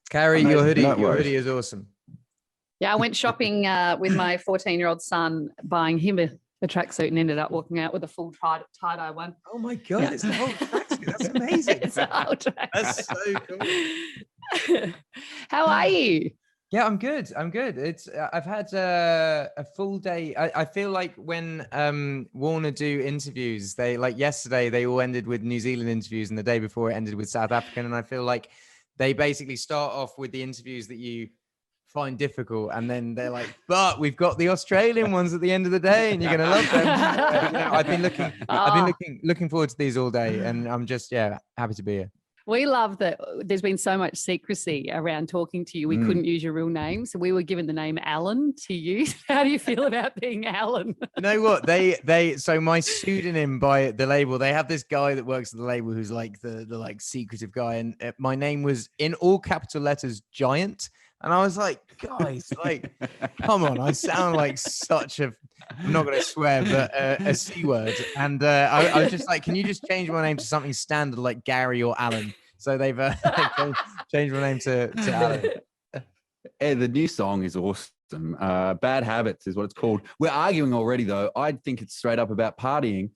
Carrie, Amazing. your No worries. hoodie is awesome. Yeah, I went shopping with my 14-year-old son, buying him a tracksuit, and ended up walking out with a full tie-dye one. Oh my God, Yeah. it's a whole tracksuit. That's amazing. It's a whole tracksuit. That's so cool. How are you? Yeah, I'm good. It's I've had a full day. I feel like when Warner do interviews, they like yesterday they all ended with New Zealand interviews, and the day before it ended with South African. And I feel like they basically start off with the interviews that you find difficult, and then they're like, but we've got the Australian ones at the end of the day, and you're gonna love them. I've been looking forward to these all day, and I'm just happy to be here. We love that there's been so much secrecy around talking to you. We couldn't use your real name, so we were given the name Alan to use. How do you feel about being Alan? You know what? So my pseudonym by the label, they have this guy that works at the label who's like the like secretive guy, and my name was in all capital letters Giant. And I was like, guys, like, come on, I sound like such a, I'm not going to swear, but a C word. And I was just like, can you just change my name to something standard like Gary or Alan? So they've changed my name to Alan. Hey, the new song is awesome. Bad Habits is what it's called. We're arguing already, though. I think it's straight up about partying.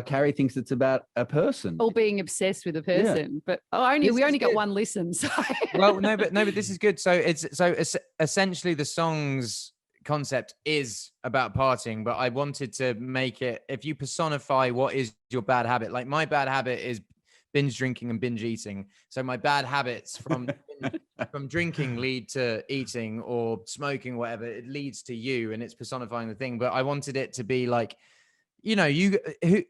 Carrie thinks it's about a person. Or being obsessed with a person. But we only got one listen. So. Well, no, but this is good. So essentially the song's concept is about partying, but I wanted to make it, if you personify what is your bad habit, like my bad habit is binge drinking and binge eating. So my bad habits from drinking lead to eating, or smoking, whatever. It leads to you, and it's personifying the thing. But I wanted it to be like, you know,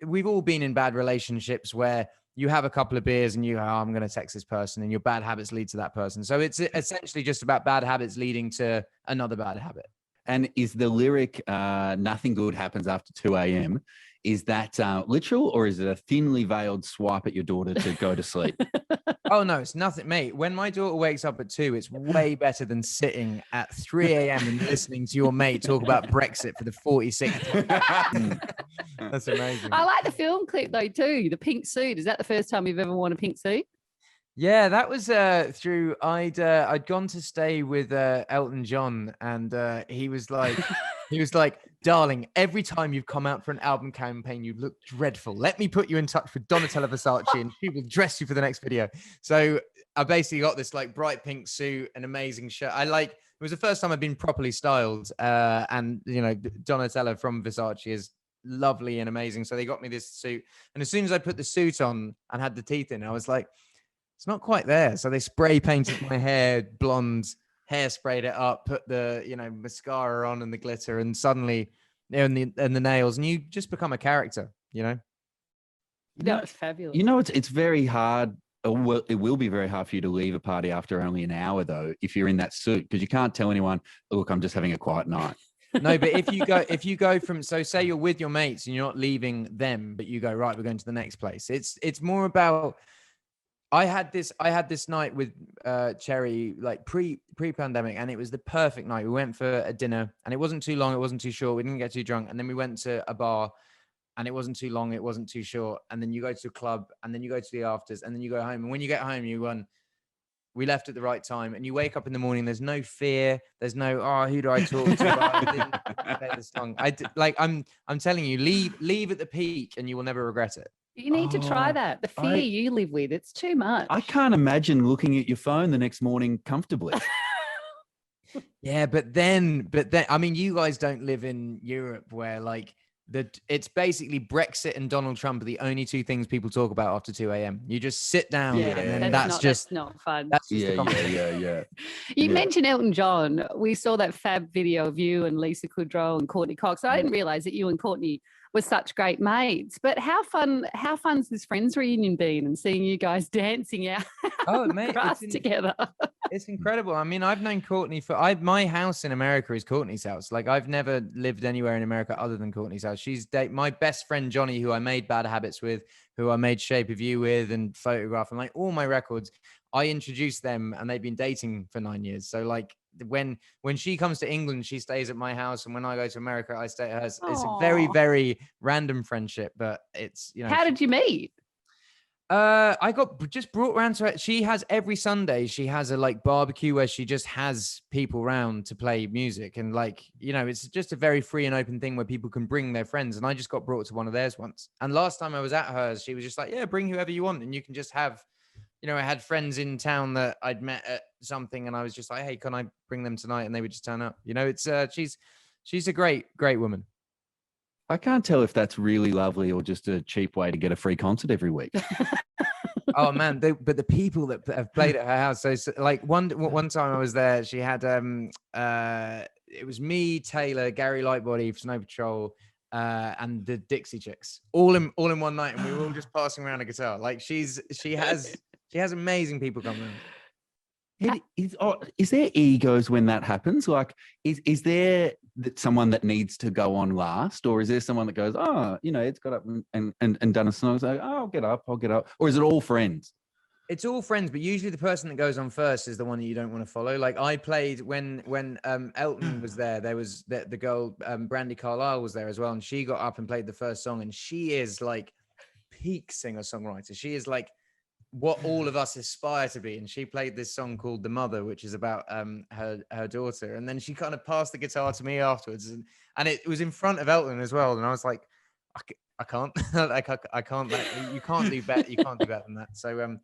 we've all been in bad relationships where you have a couple of beers and I'm going to text this person, and your bad habits lead to that person. So it's essentially just about bad habits leading to another bad habit. And is the lyric, nothing good happens after 2 a.m., is that literal, or is it a thinly veiled swipe at your daughter to go to sleep? Oh, no, it's nothing, mate. When my daughter wakes up at 2, it's way better than sitting at 3 a.m. and listening to your mate talk about Brexit for the 46th time. That's amazing. I like the film clip, though, too. The pink suit. Is that the first time you've ever worn a pink suit? Yeah, that was through, I'd gone to stay with Elton John, and he was like, darling, every time you've come out for an album campaign, you look dreadful. Let me put you in touch with Donatella Versace, and she will dress you for the next video. So I basically got this like bright pink suit, an amazing shirt. It was the first time I'd been properly styled, and you know, Donatella from Versace is lovely and amazing. So they got me this suit, and as soon as I put the suit on and had the teeth in, I was like, it's not quite there. So they spray painted my hair blonde, hairsprayed it up, put the, you know, mascara on and the glitter, and suddenly, and the nails, and you just become a character, you know? That was fabulous. You know, it's very hard. Well, it will be very hard for you to leave a party after only an hour, though, if you're in that suit, because you can't tell anyone, look, I'm just having a quiet night. No, but if you go from, so say you're with your mates and you're not leaving them, but you go, right, we're going to the next place. It's more about, I had this night with Cherry, like pre-pandemic, and it was the perfect night. We went for a dinner, and it wasn't too long, it wasn't too short. We didn't get too drunk, and then we went to a bar, and it wasn't too long, it wasn't too short. And then you go to a club, and then you go to the afters, and then you go home. And when you get home, we left at the right time, and you wake up in the morning. There's no fear. There's no, who do I talk to? I didn't play the song. I'm telling you, leave at the peak, and you will never regret it. You need to try that. The fear you live with, it's too much. I can't imagine looking at your phone the next morning comfortably. Yeah, but then, I mean, you guys don't live in Europe where like it's basically Brexit and Donald Trump are the only two things people talk about after 2 a.m. You just sit down, and then that's not fun. That's just yeah. You mentioned Elton John. We saw that fab video of you and Lisa Kudrow and Courtney Cox. I didn't realize that you and Courtney were such great mates. But how fun's this Friends reunion been, and seeing you guys dancing out together? It's incredible. I mean, I've known Courtney my house in America is Courtney's house. Like, I've never lived anywhere in America other than Courtney's house. She's my best friend Johnny, who I made Bad Habits with, who I made Shape of You with, and Photograph, and like all my records. I introduced them, and they've been dating for 9 years. So like when she comes to England, she stays at my house, and when I go to America, I stay at hers. It's a very, very random friendship, but it's, you know. How did you meet? I got just brought around to it. She has every Sunday. She has a like barbecue where she just has people round to play music, and like it's just a very free and open thing where people can bring their friends. And I just got brought to one of theirs once. And last time I was at hers, she was just like, "Yeah, bring whoever you want, and you can just have." I had friends in town that I'd met at something, and I was just like, "Hey, can I bring them tonight?" And they would just turn up. It's she's a great woman. I can't tell if that's really lovely or just a cheap way to get a free concert every week. Oh man, but the people that have played at her house. So like one time I was there, she had it was me, Taylor, Gary Lightbody, Snow Patrol, and the Dixie Chicks, all in one night, and we were all just passing around a guitar. Like she has amazing people coming around. Is there egos when that happens? Like, is there someone that needs to go on last, or is there someone that goes, it's got up and done a song, so I'll get up, or is it all friends? It's all friends, but usually the person that goes on first is the one that you don't want to follow. Like I played when Elton was there. There was the girl Brandi Carlile was there as well, and she got up and played the first song, and she is like peak singer-songwriter. She is like what all of us aspire to be, and she played this song called The Mother, which is about her daughter, and then she kind of passed the guitar to me afterwards, and it was in front of Elton as well, and I was like, I can't like I can't, you can't do better, you can't do better than that. So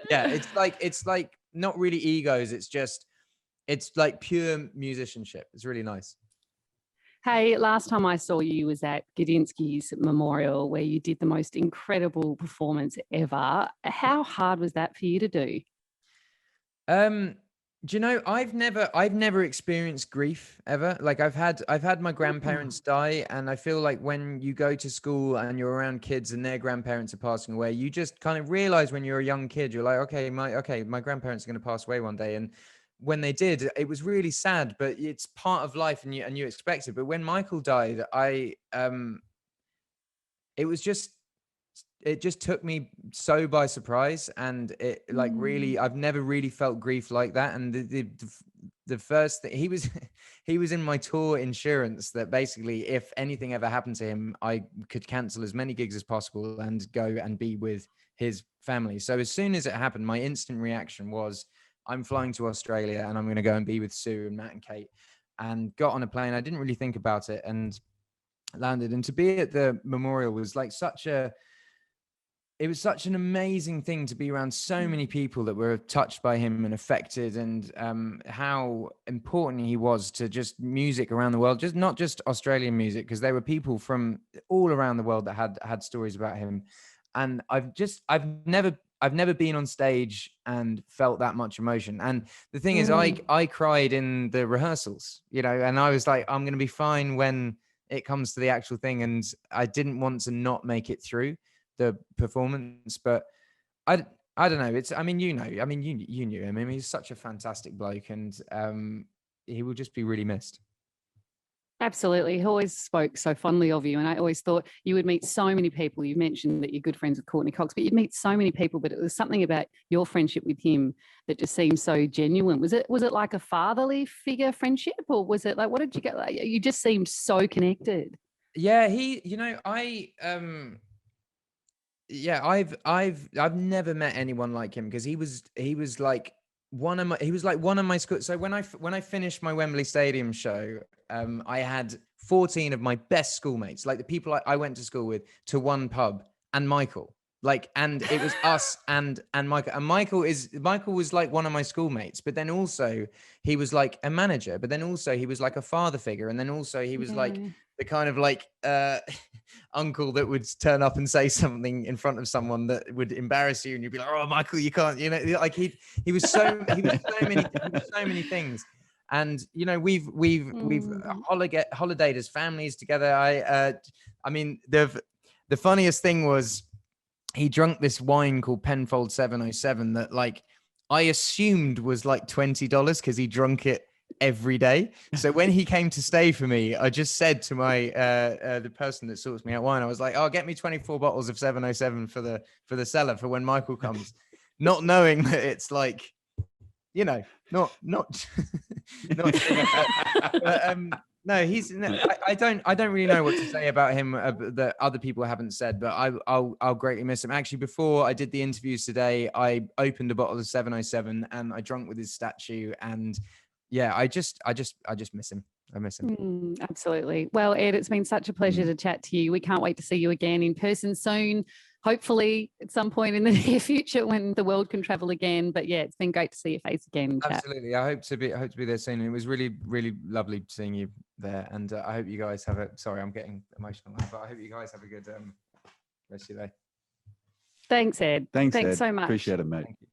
yeah, it's like not really egos, it's like pure musicianship. It's really nice. Hey, last time I saw you was at Gudinski's memorial, where you did the most incredible performance ever. How hard was that for you to do? Do you know, I've never experienced grief ever. Like I've had my grandparents die, and I feel like when you go to school and you're around kids and their grandparents are passing away, you just kind of realize when you're a young kid, you're like, okay, my grandparents are going to pass away one day. And when they did, it was really sad, but it's part of life, and you expect it. But when Michael died, it just took me so by surprise, and it like really, I've never really felt grief like that. And the first thing, he was in my tour insurance, that basically if anything ever happened to him, I could cancel as many gigs as possible and go and be with his family. So as soon as it happened, my instant reaction was, I'm flying to Australia and I'm going to go and be with Sue and Matt and Kate, and got on a plane. I didn't really think about it and landed. And to be at the memorial was like it was such an amazing thing to be around so many people that were touched by him and affected, and how important he was to just music around the world, just not just Australian music, because there were people from all around the world that had stories about him. And I've never been on stage and felt that much emotion. And the thing is, I cried in the rehearsals, and I was like, I'm going to be fine when it comes to the actual thing. And I didn't want to not make it through the performance, but I don't know. You knew him. I mean, he's such a fantastic bloke, and he will just be really missed. Absolutely. He always spoke so fondly of you. And I always thought you would meet so many people. You mentioned that you're good friends with Courtney Cox, but you'd meet so many people, but it was something about your friendship with him that just seemed so genuine. Was it like a fatherly figure friendship, or was it like, what did you get? Like, you just seemed so connected. Yeah, I've never met anyone like him, because he was like one of my school. So when I finished my Wembley Stadium show, I had 14 of my best schoolmates, like the people I went to school with, to one pub, and Michael, and it was us and Michael. And Michael was like one of my schoolmates, but then also he was like a manager, but then also he was like a father figure, and then also he was like the kind of like uncle that would turn up and say something in front of someone that would embarrass you, and you'd be like, "Oh, Michael, you can't," like he was so many things. And we've holidayed as families together. I mean, the funniest thing was, he drank this wine called Penfold 707 that like I assumed was like $20 because he drunk it every day. So when he came to stay for me, I just said to my the person that sorts me out wine, I was like, "Oh, get me 24 bottles of 707 for the cellar for when Michael comes," not knowing that it's like, not but, No, I don't really know what to say about him that other people haven't said, but I'll greatly miss him. Actually, before I did the interviews today, I opened a bottle of 707 and I drank with his statue. And yeah, I just miss him. I miss him. Absolutely. Well, Ed, it's been such a pleasure to chat to you. We can't wait to see you again in person soon. Hopefully at some point in the near future when the world can travel again. But yeah, it's been great to see your face again and chat. Absolutely. I hope to be there soon. And it was really, really lovely seeing you there. And I hope you guys have sorry, I'm getting emotional now, but I hope you guys have a good rest of your day. Thanks, Ed. Thanks Ed. so much. Appreciate it, mate. Thank you.